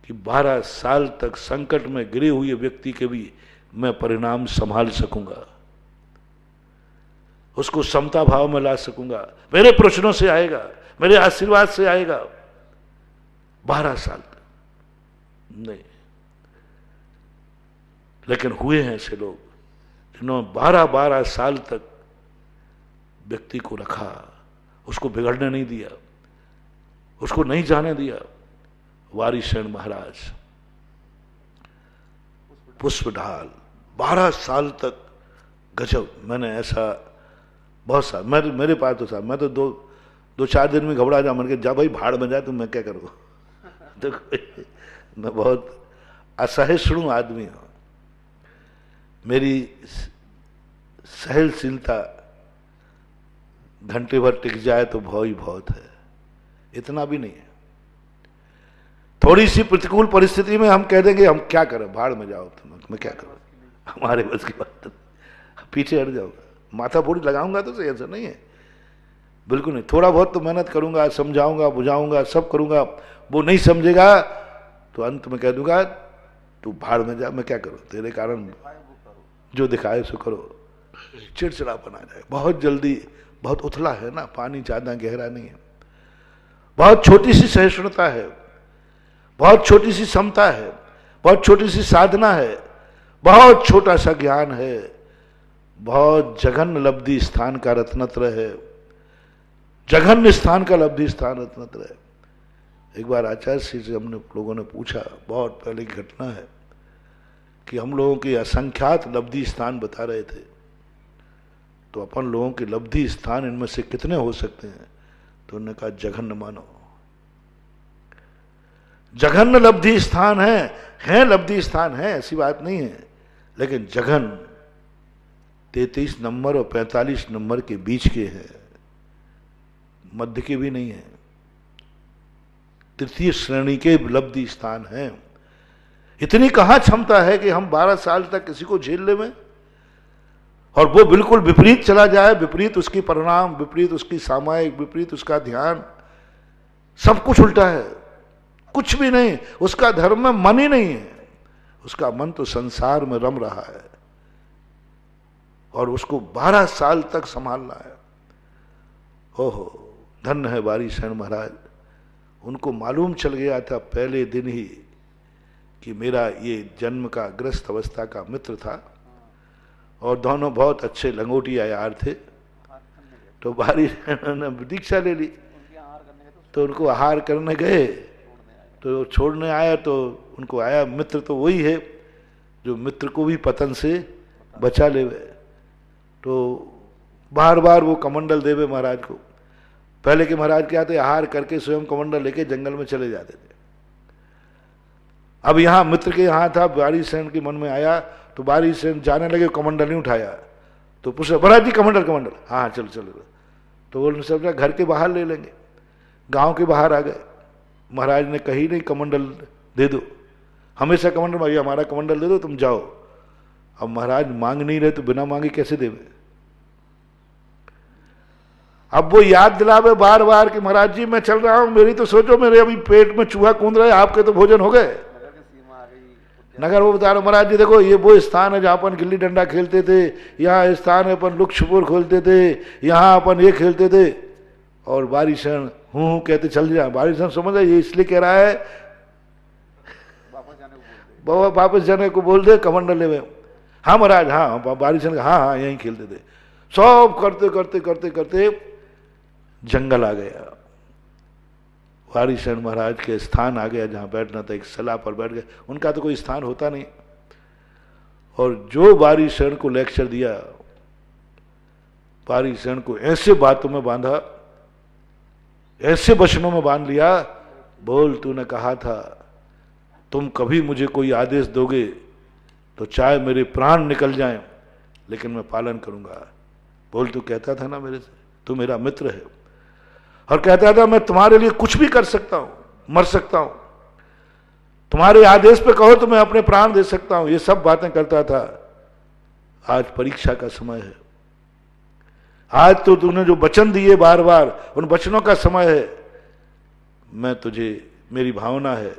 कि 12 साल तक संकट में गिरे हुए व्यक्ति के भी मैं परिणाम संभाल सकूंगा, उसको समता भाव में ला सकूंगा। मेरे प्रवचनों से आएगा, मेरे आशीर्वाद से आएगा। 12 साल तक नहीं, लेकिन हुए हैं ऐसे लोग जिन्होंने 12-12 साल तक व्यक्ति को रखा, उसको बिगड़ने नहीं दिया, उसको नहीं जाने दिया। वारिसेन महाराज, पुष्पढाल, 12 साल तक गजब। मैंने ऐसा बहुत साल, मेरे पास तो साहब, मैं तो 2-4 दिन में घबरा जा, मन के जा भाई भाड़ में जाए तो मैं क्या करूँ। देखो मैं बहुत असहिष्णु आदमी हूँ, मेरी सहनशीलता घंटे भर टिक जाए तो भौ ही बहुत है, इतना भी नहीं है। थोड़ी सी प्रतिकूल परिस्थिति में हम कह देंगे हम क्या करें, भाड़ में जाओ तुम, मैं क्या करूं, हमारे बस की बात, पीछे हट जाऊंगा, माथा फोड़ी लगाऊंगा तो सही, ऐसा नहीं है, बिल्कुल नहीं। थोड़ा बहुत तो मेहनत करूंगा, समझाऊंगा, बुझाऊंगा, सब करूंगा। वो नहीं समझेगा तो अंत में कह दूंगा तू भाड़ में जा, मैं क्या करूं, तेरे कारण जो दिखाए सो करो। चिड़चिड़ापन आ जाए बहुत जल्दी, बहुत उथला है ना, पानी ज्यादा गहरा नहीं है, बहुत छोटी सी सहिष्णुता है, बहुत छोटी सी समता है, बहुत छोटी सी साधना है, बहुत छोटा सा ज्ञान है, बहुत जघन्य लब्धि स्थान का रत्नत्र है, जघन्य स्थान का लब्धि स्थान रत्नत्र है। एक बार आचार्य श्री से हमने लोगों ने पूछा, बहुत पहले की घटना है, कि हम लोगों के असंख्यात लब्धि स्थान बता रहे थे, तो अपन लोगों के लब्धि स्थान इनमें से कितने हो सकते हैं, तो उन्होंने कहा जघन्य मानो, जघन्य लब्धि स्थान है लब्धि स्थान है, ऐसी बात नहीं है, लेकिन जघन 33 नंबर और 45 नंबर के बीच के हैं, मध्य के भी नहीं है, तृतीय श्रेणी के लब्धि स्थान हैं। इतनी कहां क्षमता है कि हम 12 साल तक किसी को झेल ले में, और वो बिल्कुल विपरीत चला जाए, विपरीत उसकी परिणाम, विपरीत उसकी सामायिक, विपरीत उसका ध्यान, सब कुछ उल्टा है, कुछ भी नहीं, उसका धर्म में मन ही नहीं है, उसका मन तो संसार में रम रहा है, और उसको 12 साल तक संभालना है। ओहो, धन्य है वारिसेन महाराज, उनको मालूम चल गया था पहले दिन ही कि मेरा ये जन्म का ग्रस्त अवस्था का मित्र था, और दोनों बहुत अच्छे लंगोटिया यार थे, तो वारिसेन ने दीक्षा ले ली, तो उनको आहार करने गए, तो छोड़ने आया, तो उनको आया मित्र तो वही है जो मित्र को भी पतन से बचा ले, तो बार बार वो कमंडल देवे महाराज को। पहले के महाराज क्या थे, आहार करके स्वयं कमंडल लेके जंगल में चले जाते थे। अब यहाँ मित्र के यहाँ था, वारिसेन के मन में आया, तो वारिसेन जाने लगे, कमंडल नहीं उठाया, तो पूछा महाराज जी कमंडल, हाँ चलो चलो, तो वो समझा घर के बाहर ले लेंगे, गांव के बाहर आ गए। महाराज ने कही नहीं कमंडल दे दो, हमेशा कमंडल मांगिए, हमारा कमंडल दे दो तुम जाओ। अब महाराज मांग नहीं रहे तो बिना मांगे कैसे देवे। अब वो याद दिलावे बार बार कि महाराज जी मैं चल रहा हूं, मेरी तो सोचो, मेरे अभी पेट में चूहा कूद रहा है, आपके तो भोजन हो गए। नगर वो बता रहे महाराज जी देखो ये वो स्थान है जहाँ अपन गिल्ली डंडा खेलते थे, यहाँ स्थान है अपन लुक छुपुर खोलते थे, यहाँ अपन ये खेलते थे। और बारिशण हूँ कहते चल जाए। बारिशण समझ ये इसलिए कह रहा है बाबा वापस जाने को बोल दे कमंडल में। हाँ महाराज हाँ बारिशण हाँ हाँ यहीं खेलते थे। सब करते करते करते करते जंगल आ गया। वारिशण महाराज के स्थान आ गया जहां बैठना था, एक सलाह पर बैठ गए। उनका तो कोई स्थान होता नहीं। और जो वारिशण को लेक्चर दिया, वारिशण को ऐसे बातों में बांधा, ऐसे वचनों में बांध लिया, बोल तूने कहा था तुम कभी मुझे कोई आदेश दोगे तो चाहे मेरे प्राण निकल जाएं लेकिन मैं पालन करूंगा। बोल तू कहता था ना मेरे से, तू मेरा मित्र है और कहता था मैं तुम्हारे लिए कुछ भी कर सकता हूं, मर सकता हूं, तुम्हारे आदेश पे कहो तो मैं अपने प्राण दे सकता हूं, ये सब बातें करता था। आज परीक्षा का समय है। आज तो तूने जो वचन दिए बार बार, उन वचनों का समय है। मैं तुझे, मेरी भावना है,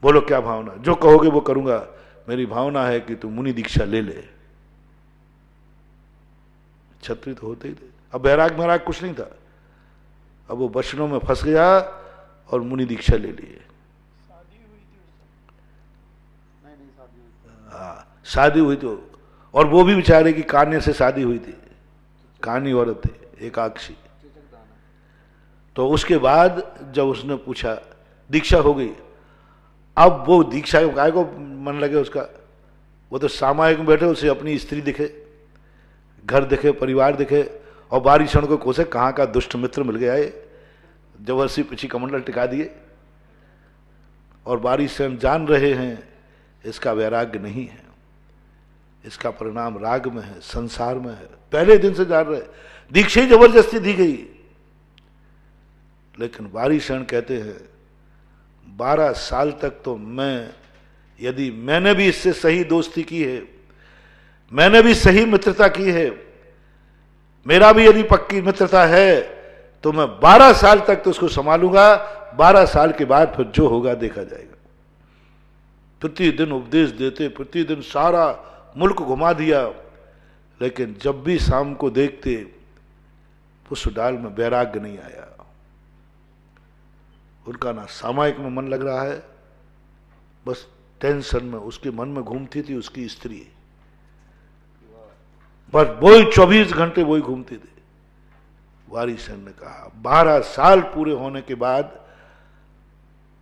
बोलो क्या भावना, जो कहोगे वो करूंगा। मेरी भावना है कि तू मुनि दीक्षा ले ले। छत्री तो होते ही थे। अब बैराग महाराज कुछ नहीं था, अब वो वचनों में फंस गया और मुनि दीक्षा ले लिए। हाँ शादी हुई तो, और वो भी बेचारे की कान्य से शादी हुई थी, कानी औरत थी एकाक्षी। तो उसके बाद जब उसने पूछा दीक्षा हो गई, अब वो दीक्षा काय को मन लगे उसका, वो तो सामायिक में बैठे, उसे अपनी स्त्री दिखे, घर दिखे, परिवार दिखे, और बारिशण को कोसे कहाँ का दुष्ट मित्र मिल गया है, जबरदस्ती पीछे कमंडल टिका दिए। और बारिशण जान रहे हैं इसका वैराग्य नहीं है, इसका परिणाम राग में है, संसार में है। पहले दिन से जान रहे, दीक्षा ही जबरदस्ती दी गई। लेकिन बारिशण कहते हैं 12 साल तक तो मैं, यदि मैंने भी इससे सही दोस्ती की है, मैंने भी सही मित्रता की है, मेरा भी यदि पक्की मित्रता है, तो मैं 12 साल तक तो उसको संभालूंगा। 12 साल के बाद फिर जो होगा देखा जाएगा। प्रतिदिन उपदेश देते, प्रतिदिन सारा मुल्क घुमा दिया, लेकिन जब भी शाम को देखते पुष्प डाल में वैराग्य नहीं आया। उनका ना सामायिक में मन लग रहा है, बस टेंशन में उसके मन में घूमती थी उसकी स्त्री, बस वही 24 घंटे वही घूमते थे। वारिशण ने कहा 12 साल पूरे होने के बाद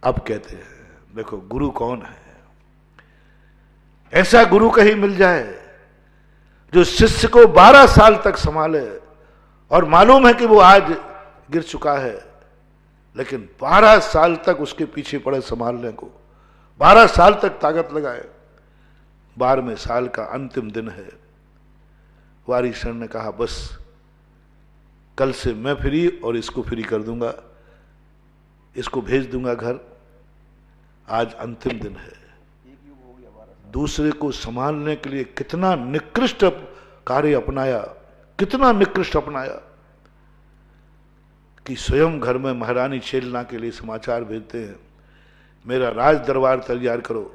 अब कहते हैं देखो गुरु कौन है। ऐसा गुरु कहीं मिल जाए जो शिष्य को 12 साल तक संभाले, और मालूम है कि वो आज गिर चुका है, लेकिन 12 साल तक उसके पीछे पड़े संभालने को, 12 साल तक ताकत लगाए। 12वें साल का अंतिम दिन है। वारिशण ने कहा बस कल से मैं फ्री और इसको फ्री कर दूंगा, इसको भेज दूंगा घर, आज अंतिम दिन है। दूसरे को संभालने के लिए कितना निकृष्ट कार्य अपनाया, कितना निकृष्ट अपनाया कि स्वयं घर में महारानी छेलना के लिए समाचार भेजते हैं, मेरा राज दरबार तैयार करो,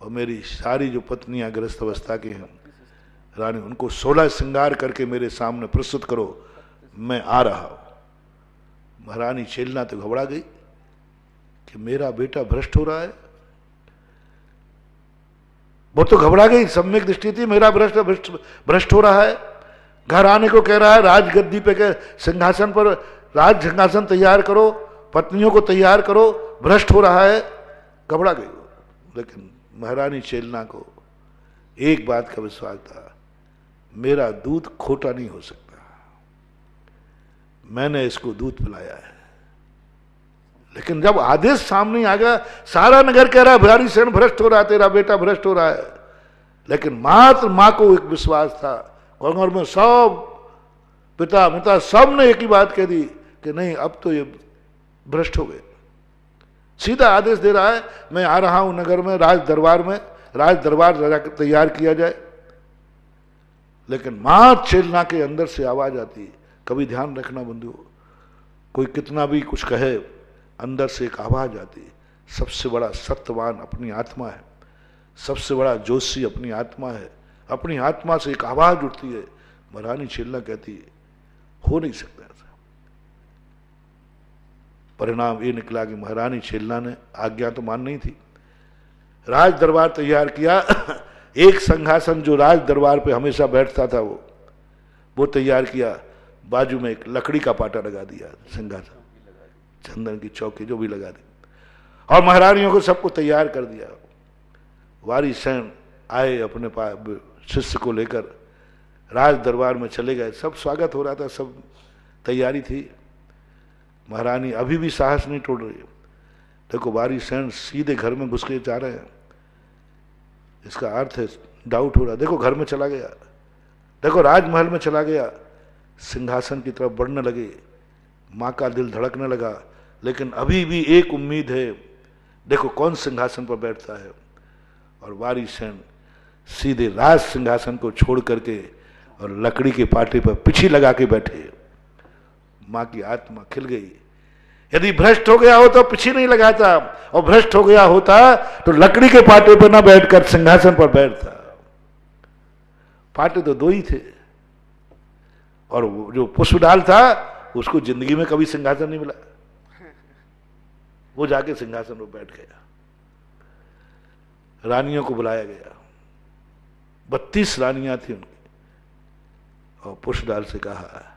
और मेरी सारी जो पत्नियां गृहस्थ अवस्था की हैं रानी, उनको 16 श्रृंगार करके मेरे सामने प्रस्तुत करो, मैं आ रहा हूं। महारानी छेलना तो घबरा गई कि मेरा बेटा भ्रष्ट हो रहा है। वो तो घबरा गई, सम्यक दृष्टि थी, मेरा भ्रष्ट हो रहा है। घर आने को कह रहा है, राजगद्दी पे के सिंहासन पर राज सिंहासन तैयार करो, पत्नियों को तैयार करो, भ्रष्ट हो रहा है। घबरा गई। लेकिन महारानी छेलना को एक बात का विश्वास था, मेरा दूध खोटा नहीं हो सकता, मैंने इसको दूध पिलाया है। लेकिन जब आदेश सामने आ गया, सारा नगर कह रहा है वारिशण भ्रष्ट हो रहा है, तेरा बेटा भ्रष्ट हो रहा है, लेकिन मात्र मां को एक विश्वास था। घर में सब पिता मिता सब ने एक ही बात कह दी कि नहीं अब तो ये भ्रष्ट हो गए। सीधा आदेश दे रहा है, मैं आ रहा हूं नगर में, राज दरबार तैयार किया जाए। लेकिन मां छेलना के अंदर से आवाज आती, कभी ध्यान रखना बंधु, कोई कितना भी कुछ कहे, अंदर से एक आवाज आती, सबसे बड़ा सत्यवान अपनी आत्मा है, सबसे बड़ा जोशी अपनी आत्मा है। अपनी आत्मा से एक आवाज उठती है। महारानी छेलना कहती है हो नहीं सकता ऐसा। परिणाम ये निकला कि महारानी छेलना ने आज्ञा तो मान नहीं थी, राज दरबार तैयार किया। एक सिंहासन जो राज दरबार पे हमेशा बैठता था वो तैयार किया, बाजू में एक लकड़ी का पाटा लगा दिया, सिंहासन चंदन की चौकी जो भी लगा दी, और महारानियों को सबको तैयार कर दिया। वारी सेन आए अपने शिष्य को लेकर राज दरबार में चले गए। सब स्वागत हो रहा था, सब तैयारी थी। महारानी अभी भी साहस नहीं तोड़ रही। देखो वारी सेन सीधे घर में घुस के जा रहे हैं, इसका अर्थ है डाउट हो रहा। देखो घर में चला गया, देखो राजमहल में चला गया, सिंहासन की तरफ बढ़ने लगे। माँ का दिल धड़कने लगा, लेकिन अभी भी एक उम्मीद है, देखो कौन सिंहासन पर बैठता है। और वारी सेन सीधे राज सिंहासन को छोड़ करके और लकड़ी के पाटे पर पिछी लगा के बैठे। माँ की आत्मा खिल गई। यदि भ्रष्ट हो गया हो तो पिछी नहीं लगाता, और भ्रष्ट हो गया होता तो लकड़ी के पाटे पर ना बैठकर सिंहासन पर बैठता। पाटे तो दो ही थे, और जो पुष्पडाल था उसको जिंदगी में कभी सिंहासन नहीं मिला, वो जाके सिंहासन पर बैठ गया। रानियों को बुलाया गया, 32 रानियां थी उनकी, और पुष्पडाल से कहा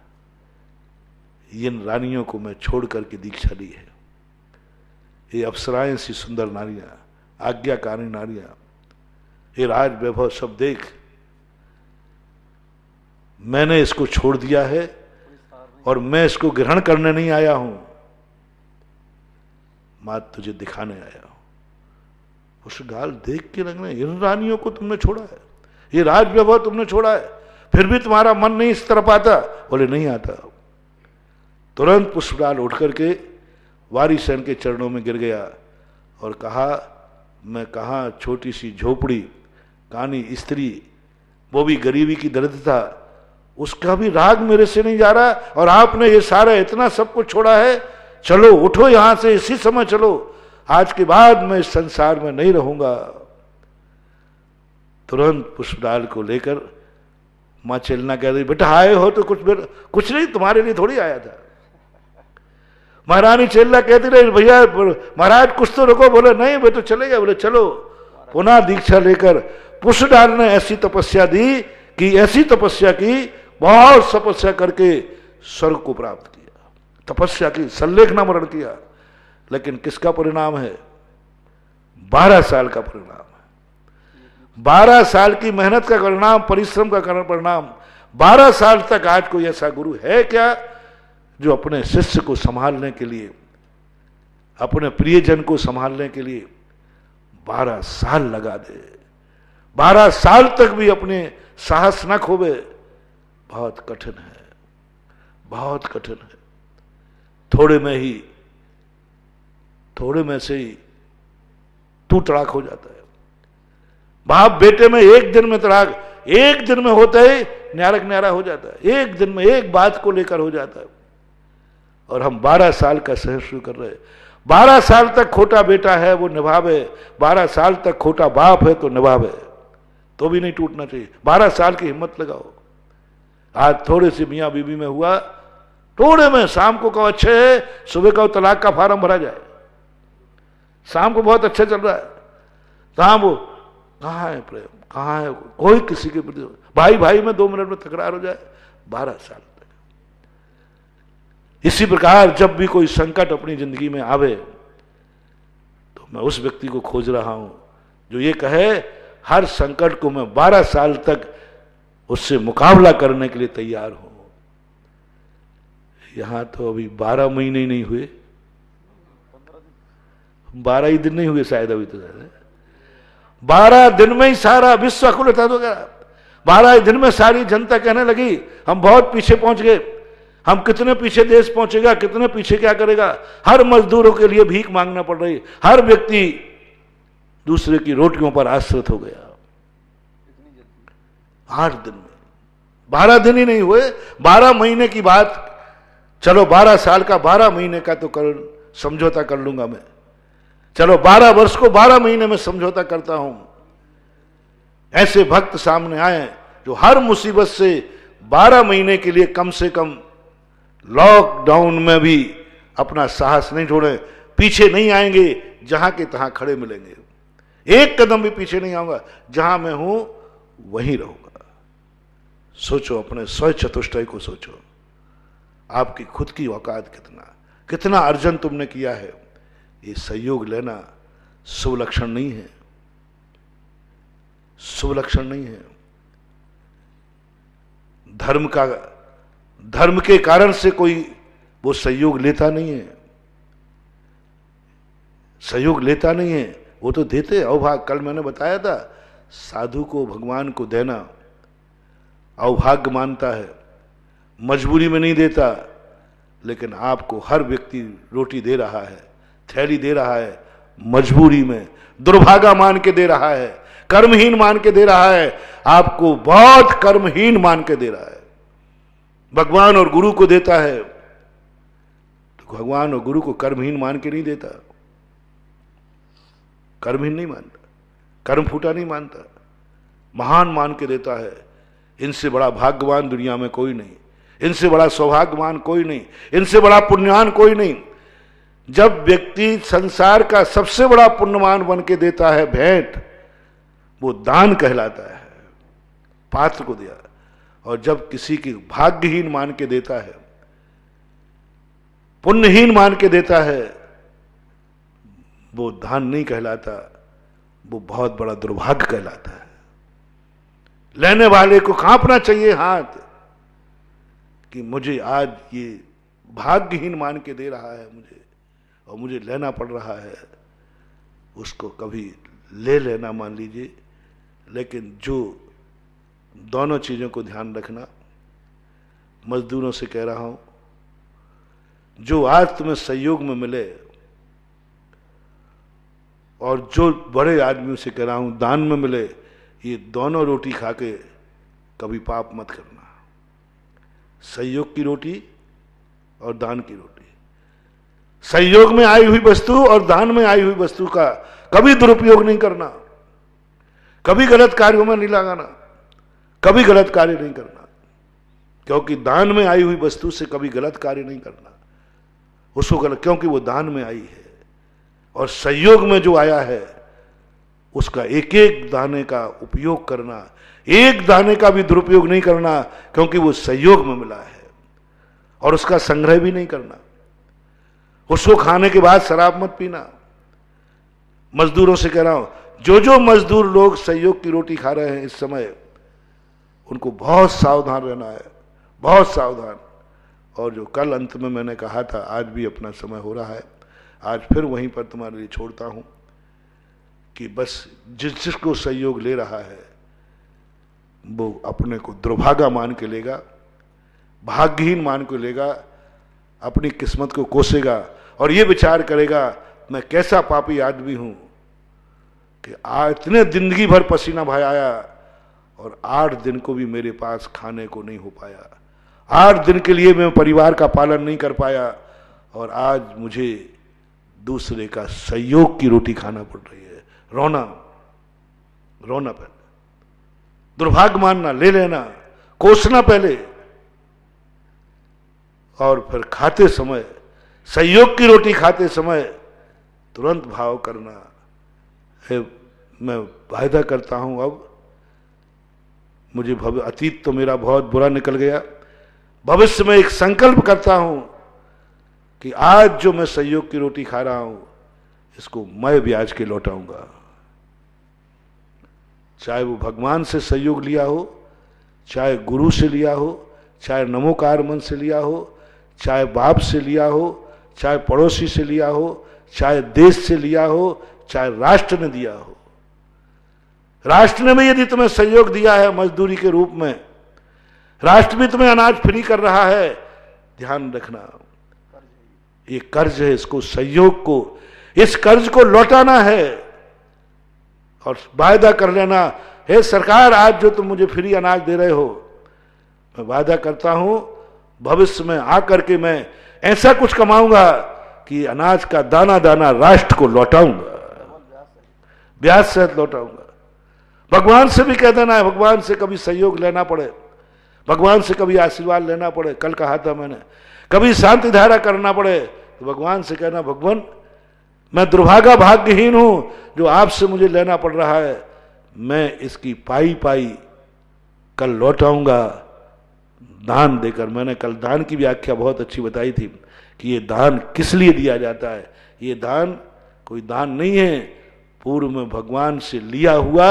इन रानियों को मैं छोड़ करके दीक्षा ली है। ये अप्सराएं सी सुंदर नारियां, आज्ञाकारी नारियां, ये राज वैभव सब देख, मैंने इसको छोड़ दिया है और मैं इसको ग्रहण करने नहीं आया हूं, मां तुझे दिखाने आया हूं। पुष्पडाल देख के लगने, इन रानियों को तुमने छोड़ा है, ये राज वैभव तुमने छोड़ा है, फिर भी तुम्हारा मन नहीं इस तरफ आता? बोले नहीं आता। तुरंत पुष्पडाल उठ करके वारी सेन के चरणों में गिर गया और कहा मैं कहाँ छोटी सी झोपड़ी, कानी स्त्री, वो भी गरीबी की दर्द था, उसका भी राग मेरे से नहीं जा रहा, और आपने ये सारा इतना सब कुछ छोड़ा है। चलो उठो यहां से, इसी समय चलो, आज के बाद मैं इस संसार में नहीं रहूंगा। तुरंत पुष्पडाल को लेकर मां चेलना कह रही बेटा आए हो तो कुछ नहीं, तुम्हारे लिए थोड़ी आया था। महारानी चेलना कहती रही भैया महाराज कुछ तो रुको। बोले नहीं वे तो चले गए। बोले चलो। पुनः दीक्षा लेकर पुष्पडाल ने ऐसी तपस्या दी कि ऐसी तपस्या की, बहुत तपस्या करके स्वर्ग को प्राप्त किया। तपस्या की, सल्लेखना मरण किया, लेकिन किसका परिणाम है? 12 साल का परिणाम है। 12 साल की मेहनत का परिणाम, परिश्रम का परिणाम। 12 साल तक आज कोई ऐसा गुरु है क्या जो अपने शिष्य को संभालने के लिए, अपने प्रियजन को संभालने के लिए 12 साल लगा दे, 12 साल तक भी अपने साहस न खोवे? बहुत कठिन है, बहुत कठिन है। थोड़े में से ही तू तड़ाक हो जाता है। बाप बेटे में एक दिन में तड़ाक, एक दिन में होता है न्यारक न्यारा हो जाता है, एक दिन में एक बात को लेकर हो जाता है। और हम 12 साल का सहन शुरू कर रहे हैं। 12 साल तक खोटा बेटा है वो निभावे, 12 साल तक खोटा बाप है तो निभावे, तो भी नहीं टूटना चाहिए। 12 साल की हिम्मत लगाओ। आज थोड़े से मियाँ बीबी में हुआ, थोड़े में शाम को कहो अच्छे है, सुबह कहो तलाक का फार्म भरा जाए। शाम को बहुत अच्छा चल रहा है, कहाँ वो, कहाँ है प्रेम, कहाँ है कोई किसी के प्रति, भाई भाई में 2 मिनट में तकरार हो जाए। 12 साल तक। इसी प्रकार जब भी कोई संकट अपनी जिंदगी में आवे तो मैं उस व्यक्ति को खोज रहा हूं जो ये कहे हर संकट को मैं 12 साल तक उससे मुकाबला करने के लिए तैयार हूं। यहां तो अभी 12 महीने ही नहीं हुए, 12 ही दिन नहीं हुए शायद अभी तो। 12 दिन में ही सारा विश्व अकुलता हो गया। 12 दिन में सारी जनता कहने लगी हम बहुत पीछे पहुंच गए, हम कितने पीछे देश पहुंचेगा, कितने पीछे क्या करेगा। हर मजदूरों के लिए भीख मांगना पड़ रही, हर व्यक्ति दूसरे की रोटियों पर आश्रित हो गया। 8 दिन में, 12 दिन ही नहीं हुए, 12 महीने की बात। चलो 12 साल का 12 महीने का तो कर समझौता कर लूंगा मैं। चलो 12 वर्ष को 12 महीने में समझौता करता हूं। ऐसे भक्त सामने आए जो हर मुसीबत से 12 महीने के लिए कम से कम लॉकडाउन में भी अपना साहस नहीं छोड़े, पीछे नहीं आएंगे, जहां के तहां खड़े मिलेंगे। एक कदम भी पीछे नहीं आऊंगा, जहां मैं हूं वहीं रहूंगा। सोचो, अपने स्व चतुष्टय को सोचो, आपकी खुद की औकात कितना अर्जन तुमने किया है। ये सहयोग लेना शुभ लक्षण नहीं है, शुभ लक्षण नहीं है। धर्म के कारण से कोई वो सहयोग लेता नहीं है, सहयोग लेता नहीं है, वो तो देते अवभाग। कल मैंने बताया था, साधु को भगवान को देना अवभाग्य मानता है, मजबूरी में नहीं देता। लेकिन आपको हर व्यक्ति रोटी दे रहा है, थैली दे रहा है, मजबूरी में दुर्भागा मान के दे रहा है, कर्महीन मान के दे रहा है, आपको बहुत कर्महीन मान के दे रहा है। भगवान और गुरु को देता है तो भगवान और गुरु को कर्महीन मान के नहीं देता, कर्महीन नहीं मानता, कर्म फूटा नहीं मानता, महान मान के देता है। इनसे बड़ा भाग्यवान दुनिया में कोई नहीं, इनसे बड़ा सौभाग्यवान कोई नहीं, इनसे बड़ा पुण्यवान कोई नहीं। जब व्यक्ति संसार का सबसे बड़ा पुण्यवान बन के देता है भेंट, वो दान कहलाता है, पात्र को दिया। और जब किसी की भाग्यहीन मान के देता है, पुण्यहीन मान के देता है, वो दान नहीं कहलाता, वो बहुत बड़ा दुर्भाग्य कहलाता है। लेने वाले को कांपना चाहिए हाथ कि मुझे आज ये भाग्यहीन मान के दे रहा है मुझे, और मुझे लेना पड़ रहा है। उसको कभी ले लेना मान लीजिए, लेकिन जो दोनों चीजों को ध्यान रखना। मजदूरों से कह रहा हूं, जो आज तुम्हें सहयोग में मिले, और जो बड़े आदमियों से कह रहा हूं दान में मिले, ये दोनों रोटी खा के कभी पाप मत करना। सहयोग की रोटी और दान की रोटी, सहयोग में आई हुई वस्तु और दान में आई हुई वस्तु का कभी दुरुपयोग नहीं करना, कभी गलत कार्यों में नहीं लगाना, कभी गलत कार्य नहीं करना। क्योंकि दान में आई हुई वस्तु से कभी गलत कार्य नहीं करना, उसको गलत, क्योंकि वो दान में आई है। और सहयोग में जो आया है उसका एक एक दाने का उपयोग करना, एक दाने का भी दुरुपयोग नहीं करना, क्योंकि वो सहयोग में मिला है। और उसका संग्रह भी नहीं करना। उसको खाने के बाद शराब मत पीना। मजदूरों से कह रहा हूं, जो मजदूर लोग सहयोग की रोटी खा रहे हैं इस समय, उनको बहुत सावधान रहना है, बहुत सावधान। और जो कल अंत में मैंने कहा था, आज भी अपना समय हो रहा है, आज फिर वहीं पर तुम्हारे लिए छोड़ता हूं कि बस जिसको सहयोग ले रहा है वो अपने को दुर्भागा मान के लेगा, भाग्यहीन मान के लेगा, अपनी किस्मत को कोसेगा और ये विचार करेगा मैं कैसा पापी आदमी हूं कि आज इतने जिंदगी भर पसीना बहाया और 8 दिन को भी मेरे पास खाने को नहीं हो पाया, 8 दिन के लिए मैं परिवार का पालन नहीं कर पाया, और आज मुझे दूसरे का सहयोग की रोटी खाना पड़ रही है। रोना पहले, दुर्भाग्य मानना, ले लेना, कोसना पहले, और फिर खाते समय, सहयोग की रोटी खाते समय तुरंत भाव करना है मैं वायदा करता हूं, अब मुझे अतीत तो मेरा बहुत बुरा निकल गया, भविष्य में एक संकल्प करता हूं कि आज जो मैं सहयोग की रोटी खा रहा हूं इसको मैं ब्याज के लौटाऊंगा। चाहे वो भगवान से सहयोग लिया हो, चाहे गुरु से लिया हो, चाहे नमोकार मन से लिया हो, चाहे बाप से लिया हो, चाहे पड़ोसी से लिया हो, चाहे देश से लिया हो, चाहे राष्ट्र ने दिया हो। राष्ट्र ने भी यदि तुम्हें सहयोग दिया है मजदूरी के रूप में, राष्ट्र भी तुम्हें अनाज फ्री कर रहा है, ध्यान रखना ये कर्ज है, इसको सहयोग को, इस कर्ज को लौटाना है। और वायदा कर लेना, हे सरकार आज जो तुम मुझे फ्री अनाज दे रहे हो, मैं वायदा करता हूं भविष्य में आकर के मैं ऐसा कुछ कमाऊंगा कि अनाज का दाना दाना राष्ट्र को लौटाऊंगा, ब्याज सहित लौटाऊंगा। भगवान से भी कह देना है, भगवान से कभी सहयोग लेना पड़े, भगवान से कभी आशीर्वाद लेना पड़े, कल कहा था मैंने, कभी शांति धारा करना पड़े तो भगवान से कहना, भगवान मैं दुर्भागा भाग्यहीन हूं जो आपसे मुझे लेना पड़ रहा है, मैं इसकी पाई पाई कल लौटाऊंगा दान देकर। मैंने कल दान की व्याख्या बहुत अच्छी बताई थी कि ये दान किस लिए दिया जाता है। ये दान कोई दान नहीं है, पूर्व में भगवान से लिया हुआ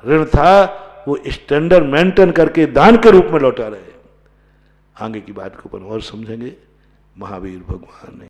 ऋण था, वो स्टैंडर्ड मेंटेन करके दान के रूप में लौटा रहे हैं। आगे की बात को अपन और समझेंगे। महावीर भगवान ने